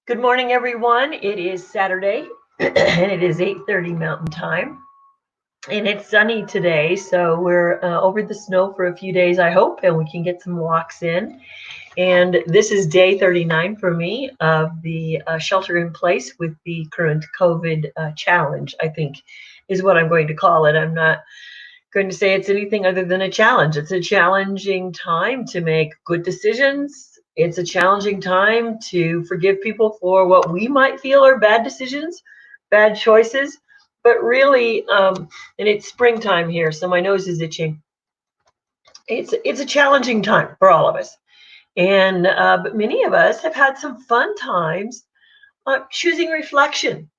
Good morning, everyone. It is Saturday, and it is 8:30 Mountain Time, and it's sunny today. So we're over the snow for a few days, I hope, and we can get some walks in. And this is day 39 for me of the shelter in place with the current COVID challenge, I think is what I'm going to call it. I'm not going to say it's anything other than a challenge. It's a challenging time to make good decisions. It's a challenging time to forgive people for what we might feel are bad decisions, bad choices. But really, and it's springtime here, so my nose is itching. It's a challenging time for all of us, and but many of us have had some fun times choosing reflection,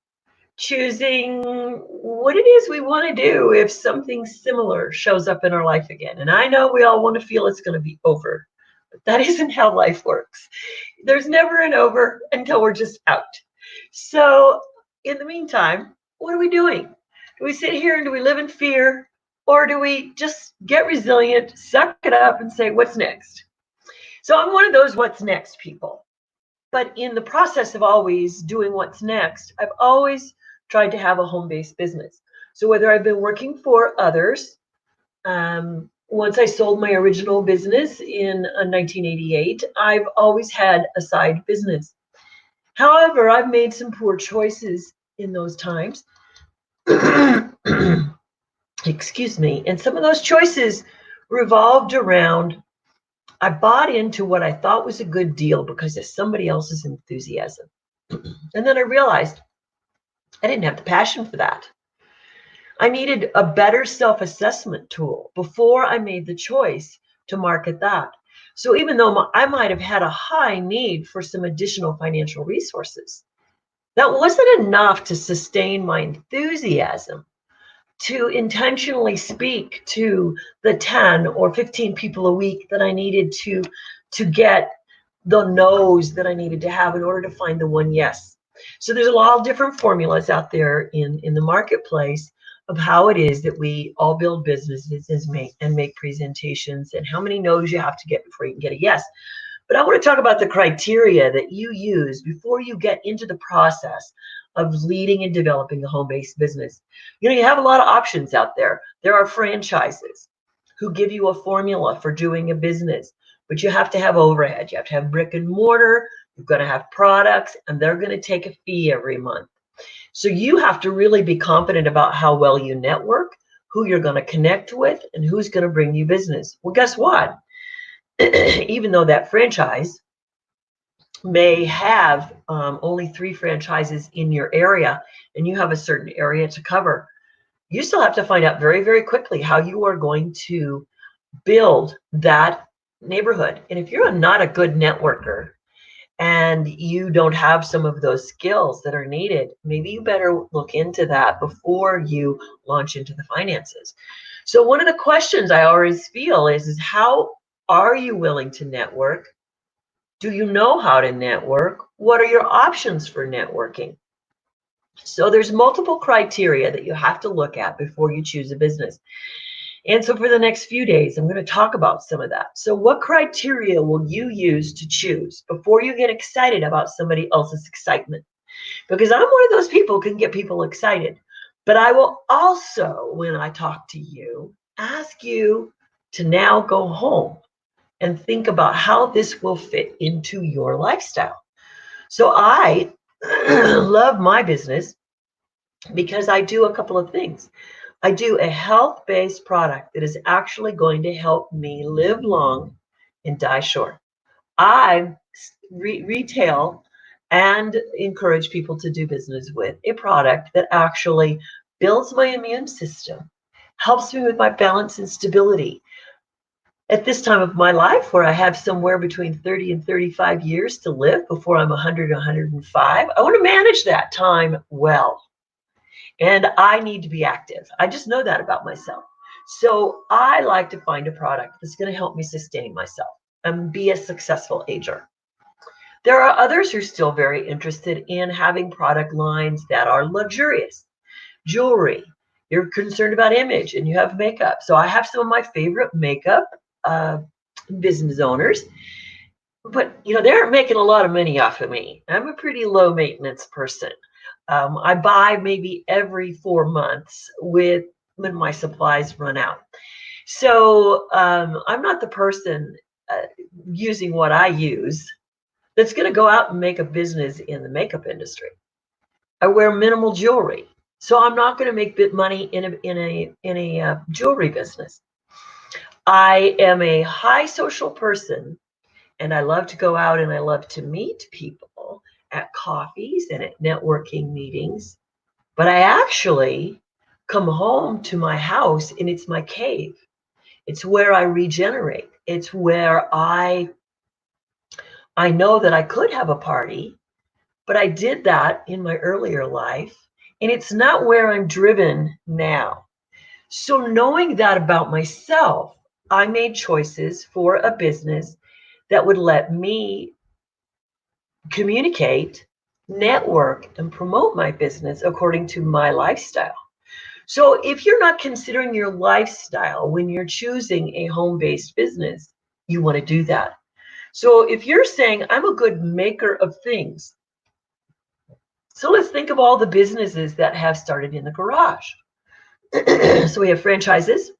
choosing what it is we want to do if something similar shows up in our life again. And I know we all want to feel it's going to be over, but that isn't how life works. There's never an over until we're just out. So, in the meantime, what are we doing? Do we sit here and do we live in fear? Or do we just get resilient, suck it up, and say, what's next? So, I'm one of those what's next people. But in the process of always doing what's next, I've always tried to have a home-based business. So whether I've been working for others, once I sold my original business in 1988, I've always had a side business. However, I've made some poor choices in those times. Excuse me. And some of those choices revolved around I bought into what I thought was a good deal because of somebody else's enthusiasm. And then I realized I didn't have the passion for that. I needed a better self-assessment tool before I made the choice to market that. So even though I might have had a high need for some additional financial resources, that wasn't enough to sustain my enthusiasm to intentionally speak to the 10 or 15 people a week that I needed to get the no's that I needed to have in order to find the one yes. So there's a lot of different formulas out there in the marketplace of how it is that we all build businesses and make presentations and how many no's you have to get before you can get a yes. But I want to talk about the criteria that you use before you get into the process of leading and developing a home-based business. You know, you have a lot of options out there. There are franchises who give you a formula for doing a business, but you have to have overhead. You have to have brick and mortar. You're going to have products, and they're going to take a fee every month. So you have to really be confident about how well you network, who you're going to connect with, and who's going to bring you business. Well, guess what? Even though that franchise may have only 3 franchises in your area and you have a certain area to cover, you still have to find out very, very quickly how you are going to build that neighborhood. And if you're not a good networker and you don't have some of those skills that are needed, maybe you better look into that before you launch into the finances. So one of the questions I always feel is how are you willing to network? Do you know how to network? What are your options for networking? So there's multiple criteria that you have to look at before you choose a business. And so for the next few days, I'm going to talk about some of that. So what criteria will you use to choose before you get excited about somebody else's excitement? Because I'm one of those people who can get people excited. But I will also, when I talk to you, ask you to now go home and think about how this will fit into your lifestyle. So I love my business because I do a couple of things. I do a health-based product that is actually going to help me live long and die short. I retail and encourage people to do business with a product that actually builds my immune system, helps me with my balance and stability. At this time of my life where I have somewhere between 30 and 35 years to live before I'm 100, 105, I want to manage that time well. And I need to be active. I just know that about myself. So I like to find a product that's going to help me sustain myself and be a successful ager. There are others who are still very interested in having product lines that are luxurious. Jewelry, you're concerned about image, and you have makeup. So I have some of my favorite makeup business owners But they aren't making a lot of money off of me. I'm a pretty low maintenance person. I buy maybe every 4 months when my supplies run out. So I'm not the person using what I use that's going to go out and make a business in the makeup industry. I wear minimal jewelry, so I'm not going to make bit money in a jewelry business. I am a high social person, and I love to go out and I love to meet people at coffees and at networking meetings. But I actually come home to my house and it's my cave. It's where I regenerate. It's where I know that I could have a party, but I did that in my earlier life, and it's not where I'm driven now. So knowing that about myself, I made choices for a business that would let me communicate, network, and promote my business according to my lifestyle. So if you're not considering your lifestyle when you're choosing a home-based business, you want to do that. So if you're saying, I'm a good maker of things, so let's think of all the businesses that have started in the garage. So we have franchises,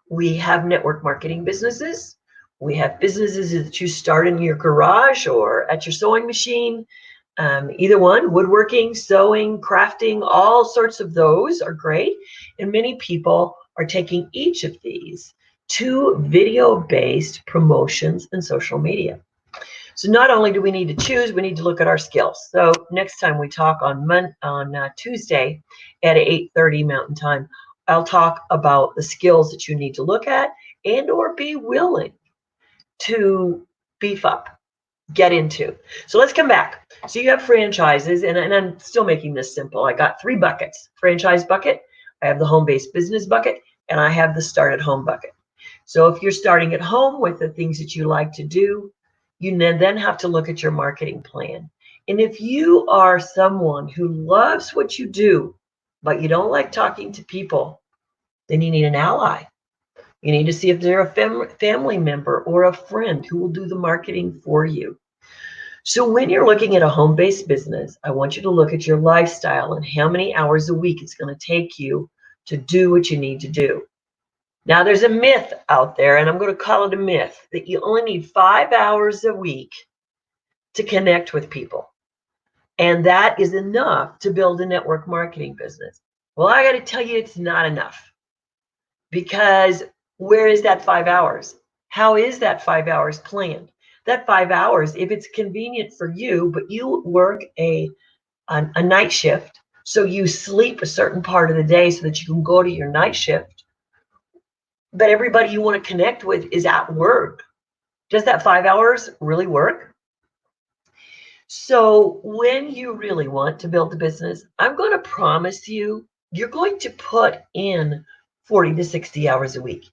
we have network marketing businesses, we have businesses that you start in your garage or at your sewing machine. Either one, woodworking, sewing, crafting, all sorts of those are great. And many people are taking each of these to video-based promotions and social media. So not only do we need to choose, we need to look at our skills. So next time we talk on Tuesday at 8:30 Mountain Time, I'll talk about the skills that you need to look at and or be willing to beef up, get into. So let's come back. So you have franchises, and I'm still making this simple. I got 3 buckets: franchise bucket, I have the home-based business bucket, and I have the start at home bucket. So if you're starting at home with the things that you like to do, you then have to look at your marketing plan. And if you are someone who loves what you do, but you don't like talking to people, then you need an ally. You need to see if they're a family member or a friend who will do the marketing for you. So when you're looking at a home-based business, I want you to look at your lifestyle and how many hours a week it's going to take you to do what you need to do. Now, there's a myth out there, and I'm going to call it a myth, that you only need 5 hours a week to connect with people. And that is enough to build a network marketing business. Well, I got to tell you, it's not enough. Because where is that 5 hours? How is that 5 hours planned? That 5 hours, if it's convenient for you, but you work a night shift, so you sleep a certain part of the day so that you can go to your night shift, but everybody you want to connect with is at work. Does that 5 hours really work? So when you really want to build a business, I'm going to promise you, you're going to put in 40 to 60 hours a week.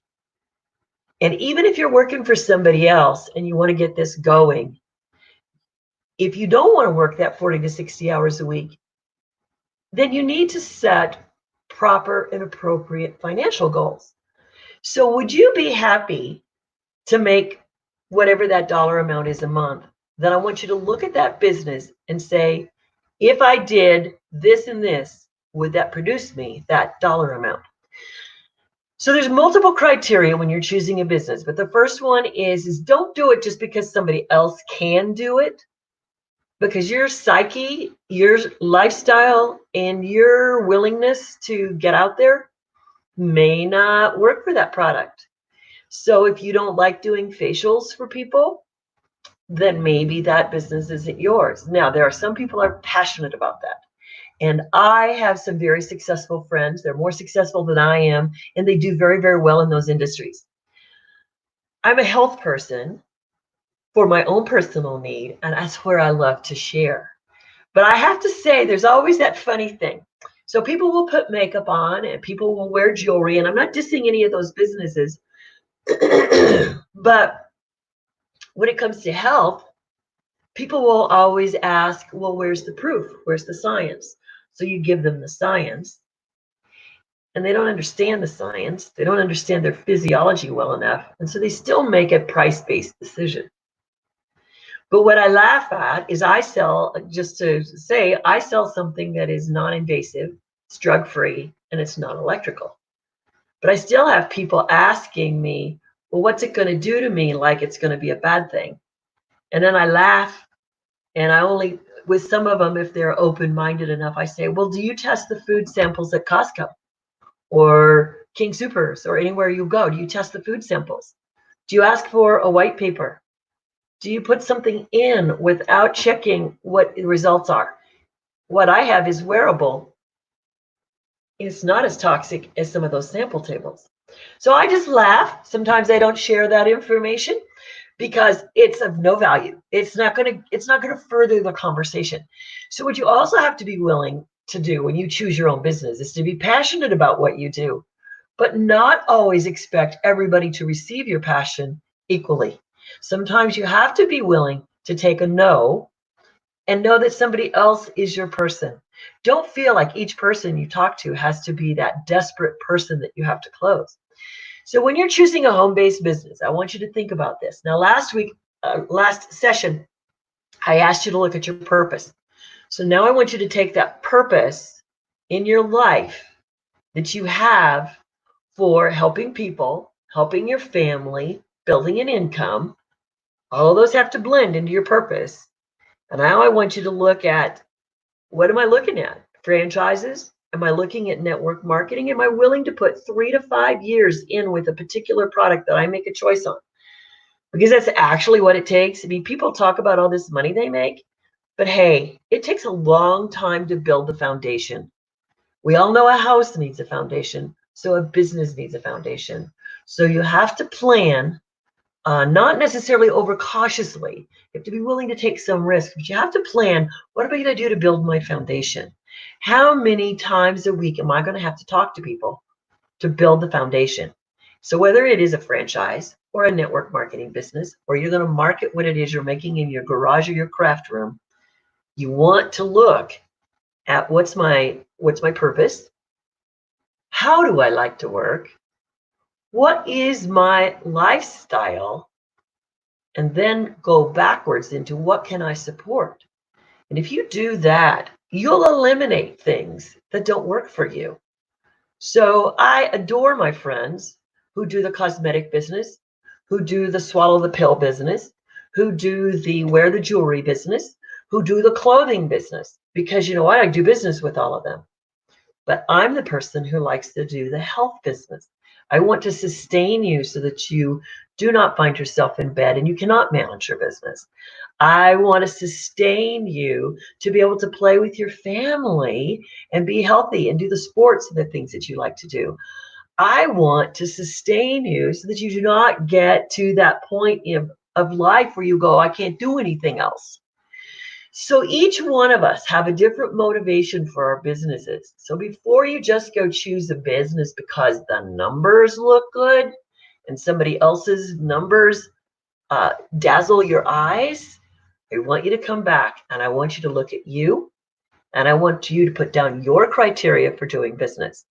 And even if you're working for somebody else and you want to get this going, if you don't want to work that 40 to 60 hours a week, then you need to set proper and appropriate financial goals. So would you be happy to make whatever that dollar amount is a month? Then I want you to look at that business and say, if I did this and this, would that produce me that dollar amount? So there's multiple criteria when you're choosing a business, but the first one is don't do it just because somebody else can do it, because your psyche, your lifestyle, and your willingness to get out there may not work for that product. So if you don't like doing facials for people, then maybe that business isn't yours. Now, there are some people who are passionate about that. And I have some very successful friends. They're more successful than I am, and they do very, very well in those industries. I'm a health person for my own personal need, and that's where I love to share. But I have to say, there's always that funny thing. So people will put makeup on, and people will wear jewelry, and I'm not dissing any of those businesses. But when it comes to health, people will always ask, well, where's the proof? Where's the science? So you give them the science, and they don't understand the science. They don't understand their physiology well enough. And so they still make a price-based decision. But what I laugh at is I sell, just to say, I sell something that is non-invasive, it's drug-free, and it's non-electrical. But I still have people asking me, well, what's it going to do to me? Like it's going to be a bad thing. And then I laugh, and I only, with some of them, if they're open-minded enough, I say, well, do you test the food samples at Costco or King Soopers or anywhere you go? Do you test the food samples? Do you ask for a white paper? Do you put something in without checking what the results are? What I have is wearable. It's not as toxic as some of those sample tables. So I just laugh. Sometimes I don't share that information because it's of no value. It's not going to further the conversation. So what you also have to be willing to do when you choose your own business is to be passionate about what you do, but not always expect everybody to receive your passion equally. Sometimes you have to be willing to take a no and know that somebody else is your person. Don't feel like each person you talk to has to be that desperate person that you have to close. So when you're choosing a home-based business, I want you to think about this. Now, last session, I asked you to look at your purpose. So now I want you to take that purpose in your life that you have for helping people, helping your family, building an income. All of those have to blend into your purpose. And now I want you to look at, what am I looking at? Franchises? Am I looking at network marketing? Am I willing to put 3 to 5 years in with a particular product that I make a choice on? Because that's actually what it takes. I mean, people talk about all this money they make, but hey, it takes a long time to build the foundation. We all know a house needs a foundation, so a business needs a foundation. So you have to plan, not necessarily overcautiously. You have to be willing to take some risk, but you have to plan, what am I going to do to build my foundation? How many times a week am I going to have to talk to people to build the foundation? So whether it is a franchise or a network marketing business, or you're going to market what it is you're making in your garage or your craft room, you want to look at what's my purpose? How do I like to work? What is my lifestyle? And then go backwards into what can I support? And if you do that, you'll eliminate things that don't work for you. So I adore my friends who do the cosmetic business, who do the swallow the pill business, who do the wear the jewelry business, who do the clothing business, because you know what? I do business with all of them. But I'm the person who likes to do the health business. I want to sustain you so that you do not find yourself in bed and you cannot manage your business. I want to sustain you to be able to play with your family and be healthy and do the sports and the things that you like to do. I want to sustain you so that you do not get to that point of life where you go, I can't do anything else. So each one of us have a different motivation for our businesses. So before you just go choose a business because the numbers look good and somebody else's numbers dazzle your eyes, I want you to come back and I want you to look at you and I want you to put down your criteria for doing business.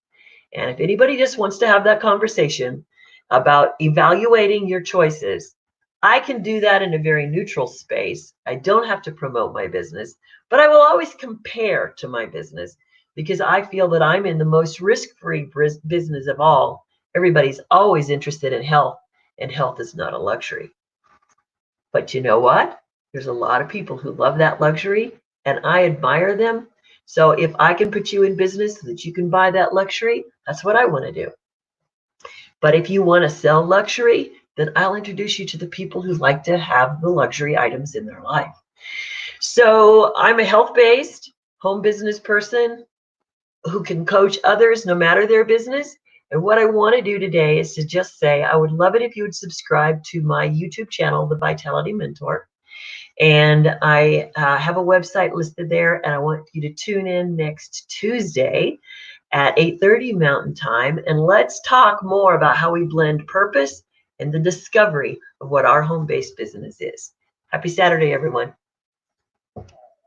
And if anybody just wants to have that conversation about evaluating your choices, I can do that in a very neutral space. I don't have to promote my business, but I will always compare to my business because I feel that I'm in the most risk-free business of all. Everybody's always interested in health, and health is not a luxury. But you know what? There's a lot of people who love that luxury, and I admire them. So if I can put you in business so that you can buy that luxury, that's what I want to do. But if you want to sell luxury, then I'll introduce you to the people who like to have the luxury items in their life. So I'm a health-based home business person who can coach others no matter their business. And what I want to do today is to just say, I would love it if you would subscribe to my YouTube channel, The Vitality Mentor. And I have a website listed there, and I want you to tune in next Tuesday at 8:30 Mountain Time, and let's talk more about how we blend purpose and the discovery of what our home-based business is. Happy Saturday, everyone.